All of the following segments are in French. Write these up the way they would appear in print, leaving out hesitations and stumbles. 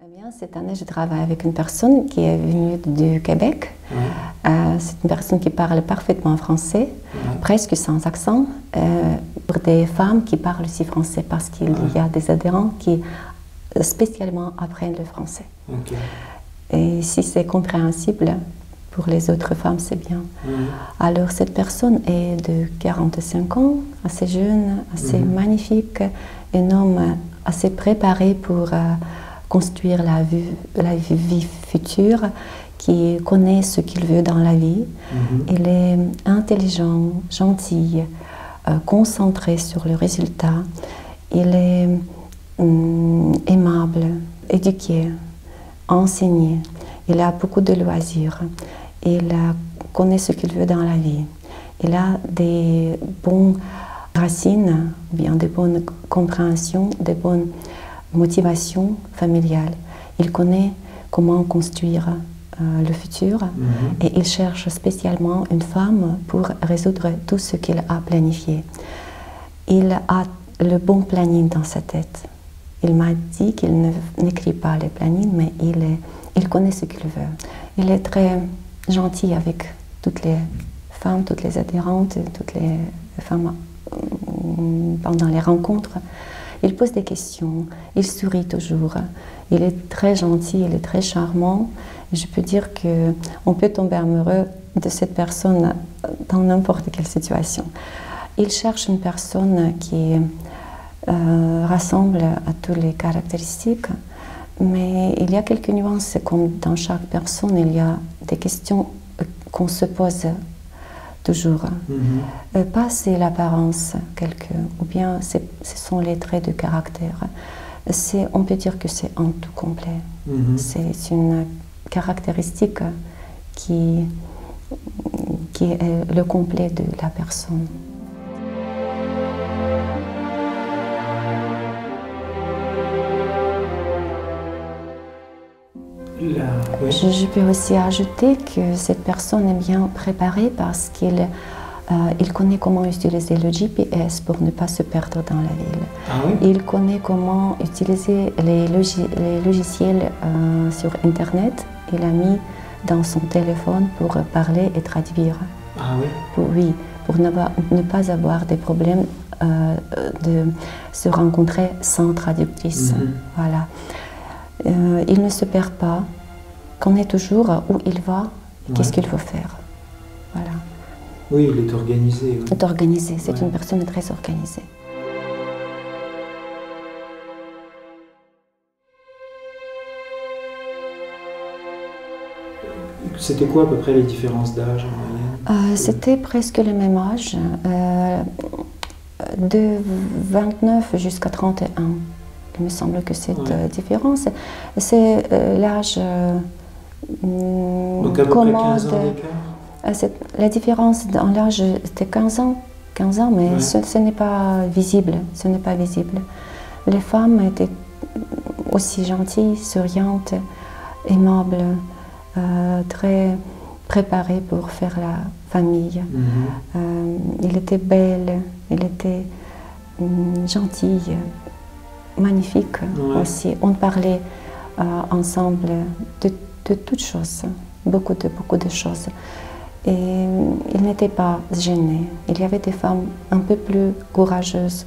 Eh bien, cette année, je travaille avec une personne qui est venue du Québec. C'est une personne qui parle parfaitement français, presque sans accent, pour des femmes qui parlent aussi français, parce qu'il y a des adhérents qui spécialement apprennent le français. Et si c'est compréhensible pour les autres femmes, c'est bien. Alors, cette personne est de 45 ans, assez jeune, assez magnifique, un homme assez préparé pour construire la vie future, qui connaît ce qu'il veut dans la vie. Il est intelligent, gentil, concentré sur le résultat. Il est aimable, éduqué, enseigné. Il a beaucoup de loisirs. Il connaît ce qu'il veut dans la vie. Il a des bonnes racines, bien des bonnes compréhensions, des bonnes motivations familiales. Il connaît comment construire le futur et il cherche spécialement une femme pour résoudre tout ce qu'il a planifié. Il a le bon planning dans sa tête. Il m'a dit qu'il n'écrit pas les plannings, mais il connaît ce qu'il veut. Il est très gentil avec toutes les femmes, toutes les adhérentes, toutes les femmes pendant les rencontres. Il pose des questions, il sourit toujours, il est très gentil, il est très charmant. Je peux dire qu'on peut tomber amoureux de cette personne dans n'importe quelle situation. Il cherche une personne qui rassemble à toutes les caractéristiques, mais il y a quelques nuances, comme dans chaque personne, il y a des questions qu'on se pose toujours. Pas c'est l'apparence, ou bien ce sont les traits de caractère. On peut dire que c'est un tout complet. C'est une caractéristique qui est le complet de la personne. Je peux aussi ajouter que cette personne est bien préparée parce qu'il connaît comment utiliser le GPS pour ne pas se perdre dans la ville. Il connaît comment utiliser les logiciels sur Internet. Il a mis dans son téléphone pour parler et traduire. Pour ne pas avoir des problèmes de se rencontrer sans traductrice. Voilà. Il ne se perd pas, connaît toujours où il va, qu'est-ce qu'il faut faire. Voilà. Oui, il est organisé. Il est organisé, c'est une personne très organisée. C'était quoi à peu près les différences d'âge en moyenne? C'était presque le même âge, de 29 jusqu'à 31. Il me semble que cette différence, c'est l'âge donc à peu près 15 ans d'écart? La différence dans l'âge, c'était 15 ans, mais ce n'est pas visible. Ce n'est pas visible. Les femmes étaient aussi gentilles, souriantes, aimables, très préparées pour faire la famille. Il était belle, il était gentil. Magnifique aussi. On parlait ensemble de toutes choses, beaucoup de choses. Et il n'était pas gêné. Il y avait des femmes un peu plus courageuses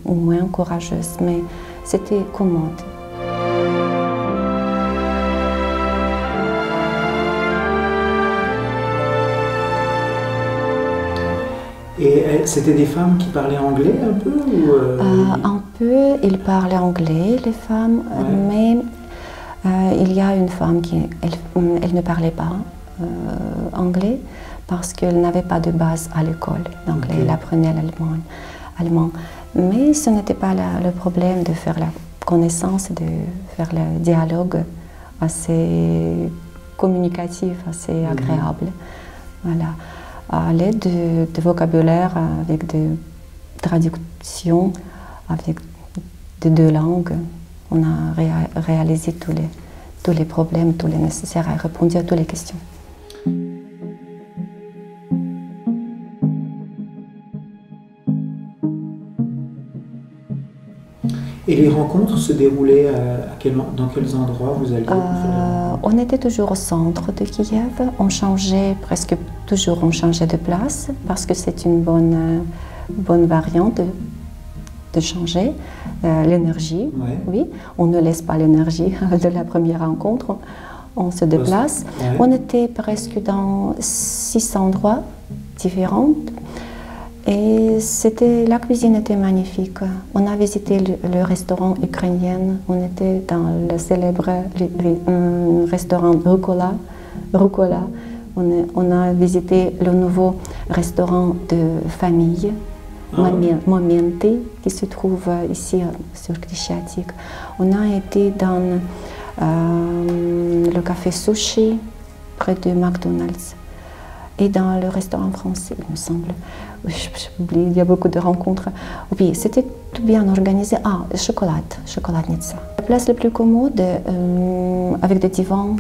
ou moins courageuses, mais c'était commode. Et c'était des femmes qui parlaient anglais un peu Un peu, ils parlaient anglais, les femmes, mais il y a une femme qui elle ne parlait pas anglais parce qu'elle n'avait pas de base à l'école, donc elle apprenait l'allemand. Mais ce n'était pas le problème de faire la connaissance, de faire le dialogue assez communicatif, assez agréable. Voilà. À l'aide de vocabulaire, avec des traductions, avec de deux langues, on a réalisé tous les problèmes, tous les nécessaires à répondre à toutes les questions. Et les rencontres se déroulaient dans quels endroits vous alliez On était toujours au centre de Kiev. On changeait presque toujours, on changeait de place parce que c'est une bonne variante de changer l'énergie. Ouais. Oui, on ne laisse pas l'énergie de la première rencontre. On se déplace. Ouais. On était presque dans 6 endroits différents. Et la cuisine était magnifique. On a visité le restaurant ukrainien. On était dans le célèbre restaurant Rucola. On a visité le nouveau restaurant de famille, Momente, qui se trouve ici sur Krещatик. On a été dans le café Sushi, près de McDonald's. Et dans le restaurant français, il me semble. J'oublie, il y a beaucoup de rencontres. Oui, c'était tout bien organisé. Ah, Chocolatnica. La place la plus commode, avec des divans,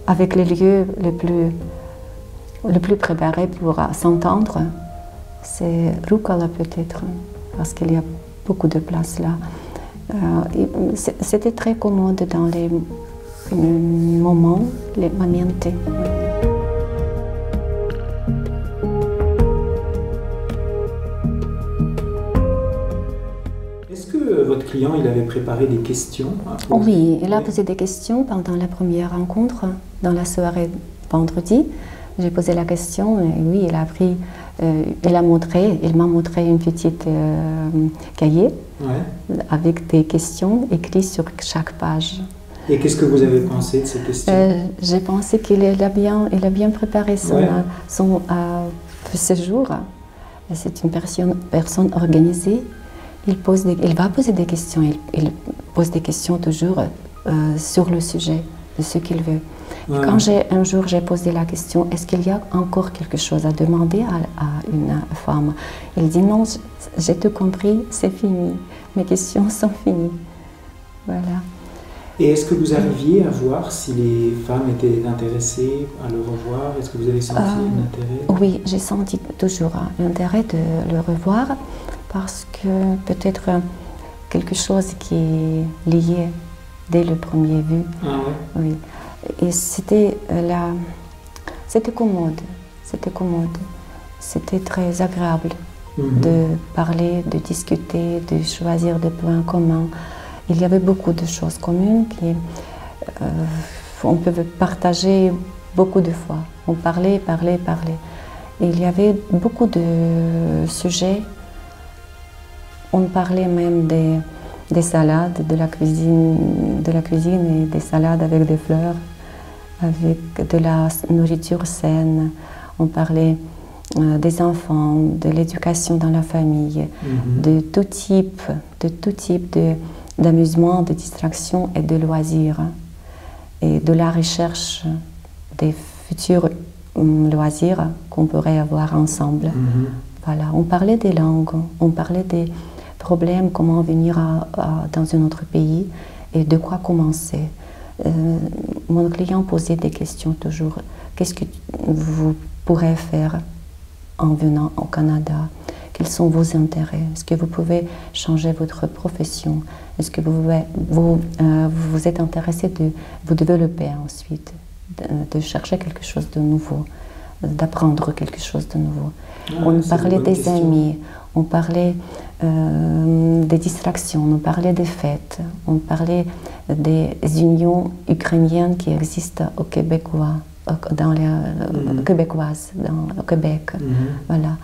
avec les lieux le plus préparés pour s'entendre, c'est Rucola peut-être, parce qu'il y a beaucoup de places là. C'était très commode dans les moments, les momentos. Est-ce que votre client il avait préparé des questions? Oui, il a posé des questions pendant la première rencontre, dans la soirée vendredi. J'ai posé la question et oui, il m'a montré une petite cahier avec des questions écrites sur chaque page. Et qu'est-ce que vous avez pensé de ces questions? J'ai pensé qu'il a bien préparé son séjour. C'est une personne organisée. Il va poser des questions. Il pose des questions toujours sur le sujet de ce qu'il veut. Ouais. Quand un jour j'ai posé la question, est-ce qu'il y a encore quelque chose à demander à une femme? Il dit non, j'ai tout compris, c'est fini. Mes questions sont finies. Voilà. Et est-ce que vous arriviez à voir si les femmes étaient intéressées à le revoir? Est-ce que vous avez senti un intérêt? Oui, j'ai senti toujours l'intérêt de le revoir parce que peut-être quelque chose qui est lié dès le premier vue. Ah ouais? Oui. Et c'était commode. C'était très agréable de parler, de discuter, de choisir des points communs. Il y avait beaucoup de choses communes qu'on peut partager beaucoup de fois. On parlait. Et il y avait beaucoup de sujets. On parlait même des salades, de la cuisine et des salades avec des fleurs, avec de la nourriture saine. On parlait des enfants, de l'éducation dans la famille, de tout type d'amusement, de distraction et de loisirs, et de la recherche des futurs loisirs qu'on pourrait avoir ensemble. Voilà. On parlait des langues, on parlait des problèmes, comment venir dans un autre pays et de quoi commencer. Mon client posait des questions toujours. Qu'est-ce que vous pourrez faire en venant au Canada? Quels sont vos intérêts? Est-ce que vous pouvez changer votre profession? Est-ce que vous êtes intéressé de vous développer ensuite, de chercher quelque chose de nouveau, d'apprendre quelque chose de nouveau? On parlait des amis, on parlait des distractions, on parlait des fêtes, on parlait des unions ukrainiennes qui existent au Québécois, au Québec. Voilà.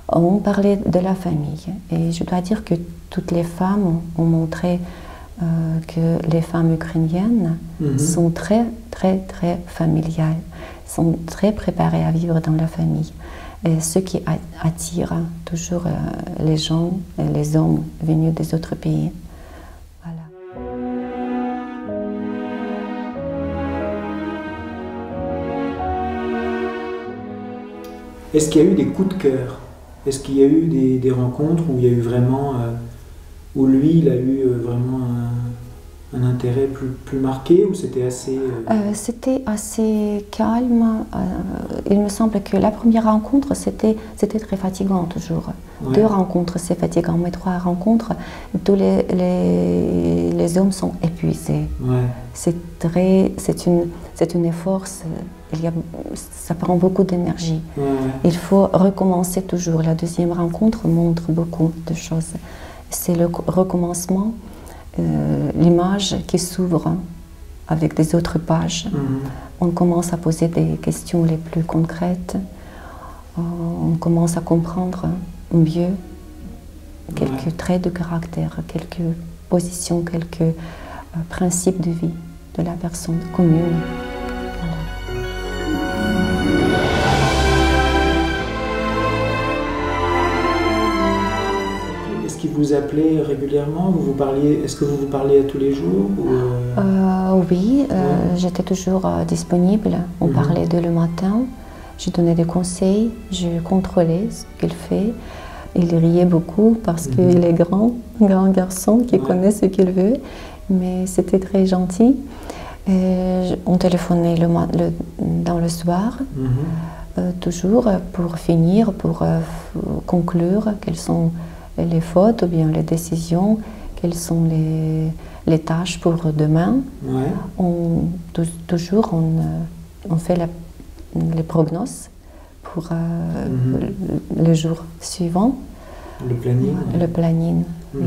On parlait de la famille et je dois dire que toutes les femmes ont montré que les femmes ukrainiennes sont très familiales, sont très préparées à vivre dans la famille. Et ce qui attire toujours les gens, les hommes venus des autres pays. Voilà. Est-ce qu'il y a eu des coups de cœur? Est-ce qu'il y a eu des rencontres où il y a eu vraiment, où lui, il a eu vraiment un intérêt plus marqué ou c'était assez... C'était assez calme. Il me semble que la première rencontre, c'était très fatigant toujours. Ouais. 2 rencontres, c'est fatigant, mais 3 rencontres, tous les hommes sont épuisés. Ouais. C'est un effort, ça prend beaucoup d'énergie. Ouais. Il faut recommencer toujours. La deuxième rencontre montre beaucoup de choses. C'est le recommencement. L'image qui s'ouvre avec des autres pages. On commence à poser des questions les plus concrètes. On commence à comprendre mieux quelques traits de caractère, quelques positions, quelques principes de vie de la personne commune. Qui vous appelez régulièrement? Est-ce que vous vous parlez tous les jours ou Oui, j'étais toujours disponible. On parlait le matin. Je donnais des conseils, je contrôlais ce qu'il fait. Il riait beaucoup parce qu'il est un grand garçon qui connaît ce qu'il veut. Mais c'était très gentil. On téléphonait dans le soir, toujours pour finir, pour conclure quelles sont les fautes ou bien les décisions, quelles sont les tâches pour demain. Ouais. Toujours on fait les prognoses pour le jour suivant. Le planning. Le planning, oui.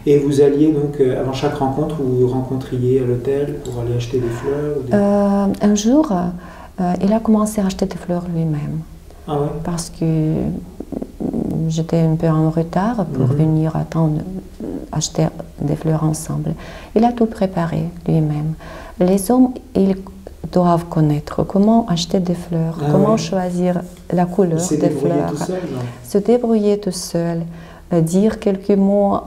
Et vous alliez donc, avant chaque rencontre, vous rencontriez à l'hôtel pour aller acheter des fleurs Un jour, il a commencé à acheter des fleurs lui-même. Ah ouais? Parce que j'étais un peu en retard pour venir attendre, acheter des fleurs ensemble. Il a tout préparé lui-même. Les hommes, ils doivent connaître comment acheter des fleurs, comment choisir la couleur des fleurs, se débrouiller tout seul, dire quelques mots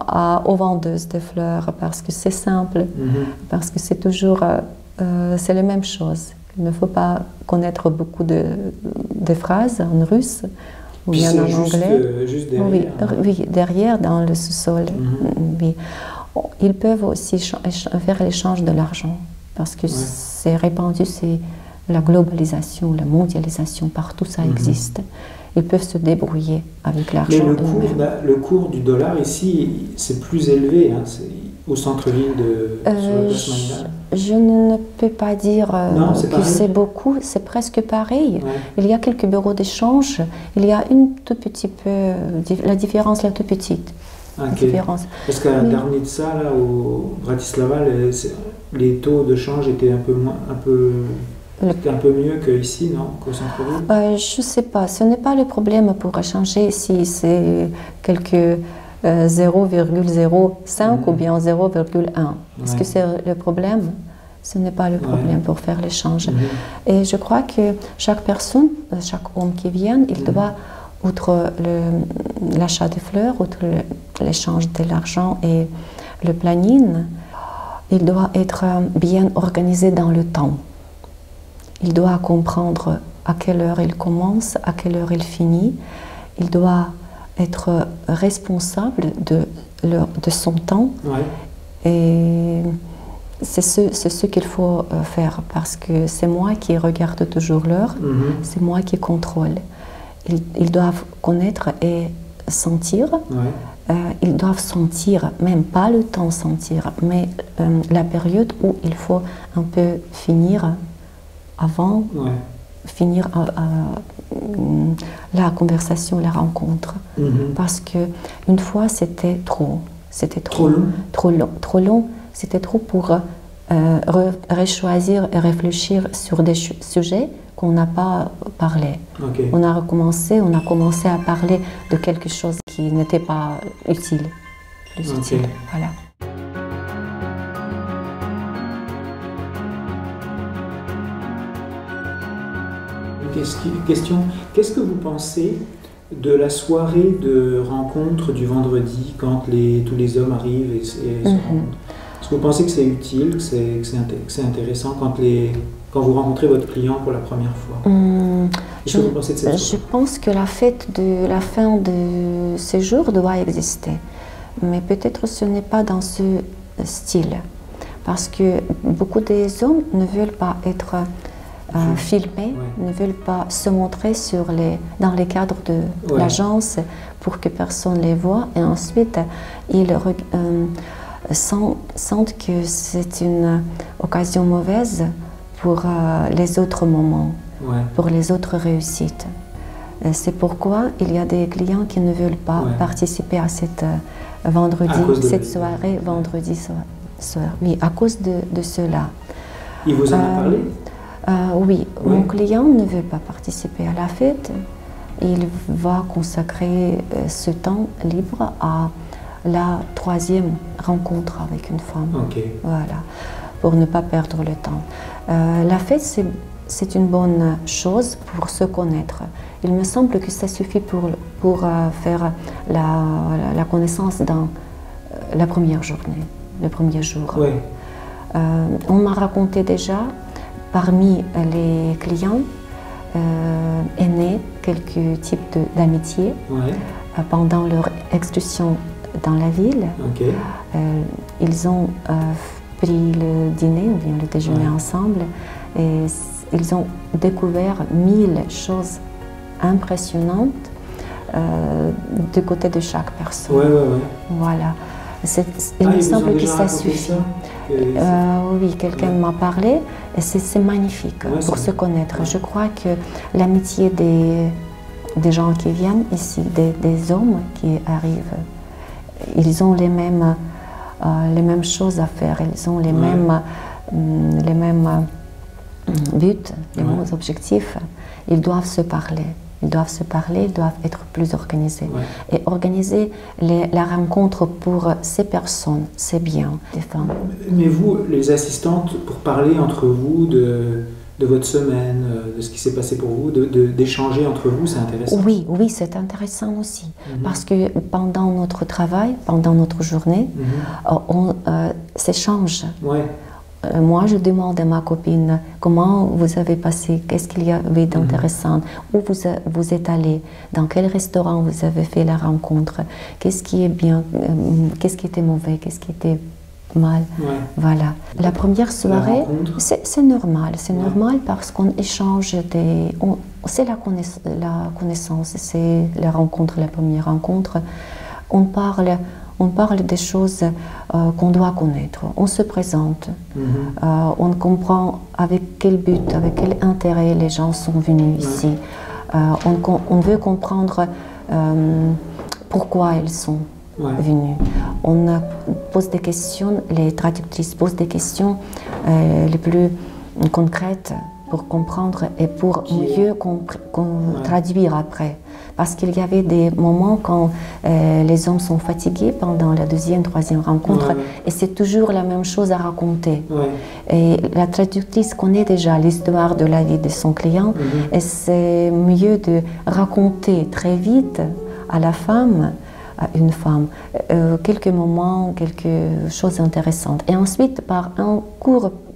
aux vendeuses des fleurs parce que c'est simple, parce que c'est toujours c'est la même chose. Il ne faut pas connaître beaucoup de phrases en russe ou bien en anglais. Juste derrière. Oui, derrière, dans le sous-sol. Oui. Ils peuvent aussi faire l'échange de l'argent parce que c'est répandu, c'est la globalisation, la mondialisation, partout ça existe. Ils peuvent se débrouiller avec l'argent. Mais le cours du dollar ici, c'est plus élevé, hein, au centre-ville sur la place Maïdan. Je ne peux pas dire que c'est beaucoup, c'est presque pareil. Ouais. Il y a quelques bureaux d'échange, il y a une tout petit peu, la différence là toute petite. Okay. Parce qu'à Darnica, là, au Bratislava, les taux de change étaient un peu mieux qu'ici, non? Qu'au centre-ville? Je ne sais pas. Ce n'est pas le problème pour échanger si c'est quelques 0,05 ou bien 0,1. Est-ce que c'est le problème? Ce n'est pas le problème pour faire l'échange. Et je crois que chaque personne, chaque homme qui vient, il doit, outre l'achat des fleurs, outre l'échange de l'argent et le planning, il doit être bien organisé dans le temps. Il doit comprendre à quelle heure il commence, à quelle heure il finit. Il doit être responsable de son temps. Et c'est ce qu'il faut faire parce que c'est moi qui regarde toujours l'heure, c'est moi qui contrôle. Ils doivent connaître et sentir. Ils doivent sentir, même pas le temps sentir, mais la période où il faut un peu finir avant, finir la conversation, la rencontre. Parce que une fois c'était trop long. C'était trop pour rechoisir et réfléchir sur des sujets qu'on n'a pas parlé. On a commencé à parler de quelque chose qui n'était pas utile, plus utile. Voilà. Question, qu'est-ce que vous pensez de la soirée de rencontre du vendredi quand tous les hommes arrivent et se rencontrent? Est-ce que vous pensez que c'est utile, que c'est intéressant quand vous rencontrez votre client pour la première fois? Qu'est-ce que vous pensez de cette soirée? Je pense que la fête de la fin de séjour doit exister, mais peut-être ce n'est pas dans ce style. parce que beaucoup des hommes ne veulent pas être filmés, ne veulent pas se montrer dans les cadres de l'agence pour que personne les voit, et ensuite ils sentent que c'est une occasion mauvaise pour les autres moments, pour les autres réussites. C'est pourquoi il y a des clients qui ne veulent pas participer à cette soirée vendredi soir. Oui, à cause de cela. Il vous en a parlé? Oui, mon client ne veut pas participer à la fête. Il va consacrer ce temps libre à la 3e rencontre avec une femme. Voilà, pour ne pas perdre le temps. La fête, c'est une bonne chose pour se connaître. Il me semble que ça suffit pour faire la connaissance dans la première journée, le premier jour. On m'a raconté déjà, parmi les clients, est né quelques types d'amitié pendant leur excursion dans la ville. Ils ont pris le dîner ou bien le déjeuner ensemble et ils ont découvert 1000 choses impressionnantes du côté de chaque personne. Voilà. Il me semble que ça suffit. Oui, quelqu'un m'a parlé et c'est magnifique pour se connaître. Je crois que l'amitié des gens qui viennent ici, des hommes qui arrivent, ils ont les mêmes choses à faire, ils ont les mêmes buts, les mêmes objectifs. Ils doivent se parler. Ils doivent être plus organisés. Et organiser la rencontre pour ces personnes, c'est bien, les femmes. Mais vous, les assistantes, pour parler entre vous de votre semaine, de ce qui s'est passé pour vous, d'échanger entre vous, c'est intéressant? Oui, c'est intéressant aussi. Parce que pendant notre travail, pendant notre journée, on s'échange. Moi, je demande à ma copine comment vous avez passé, qu'est-ce qu'il y avait d'intéressant, où vous êtes allé, dans quel restaurant vous avez fait la rencontre, qu'est-ce qui est bien, qu'est-ce qui était mauvais, qu'est-ce qui était mal. Voilà. La première soirée, c'est normal. C'est normal parce qu'on échange c'est la connaissance, c'est la rencontre, la première rencontre. On parle des choses qu'on doit connaître. On se présente. On comprend avec quel but, avec quel intérêt les gens sont venus ici. On veut comprendre pourquoi ils sont venus. On pose des questions, les traductrices posent des questions les plus concrètes pour comprendre et pour mieux traduire après. Parce qu'il y avait des moments quand les hommes sont fatigués pendant la 2e, 3e rencontre et c'est toujours la même chose à raconter. Et la traductrice connaît déjà l'histoire de la vie de son client et c'est mieux de raconter très vite à une femme, quelques moments, quelque chose d'intéressant. Et ensuite, par un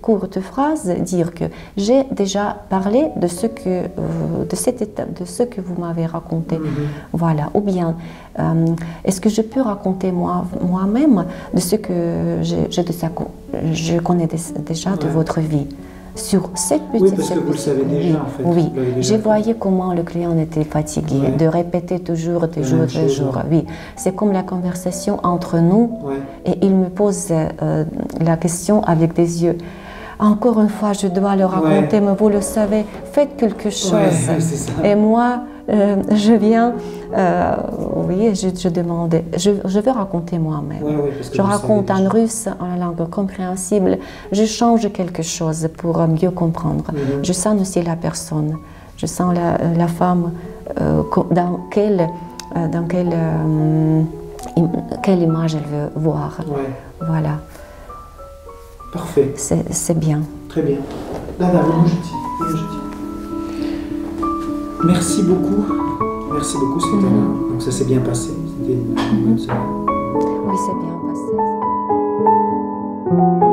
courte phrase, dire que j'ai déjà parlé de ce que vous m'avez raconté. Voilà. Ou bien, est-ce que je peux raconter moi-même de ce que je connais déjà de votre vie? Sur cette petite... parce que vous le savez déjà, en fait. Oui, je voyais comment le client était fatigué, de répéter toujours de jour en jour. Oui, c'est comme la conversation entre nous, et il me pose la question avec des yeux. Encore une fois, je dois le raconter, mais vous le savez, faites quelque chose. Et moi, je viens, je demande, je veux raconter moi-même. Je raconte en russe, en langue compréhensible. Je change quelque chose pour mieux comprendre. Je sens aussi la personne. Je sens la femme, dans quelle image elle veut voir. Voilà. Parfait. C'est bien. Très bien. Là, je dis. Merci beaucoup. Merci beaucoup, c'était donc ça s'est bien passé. C'était une bonne semaine. Oui, c'est bien passé.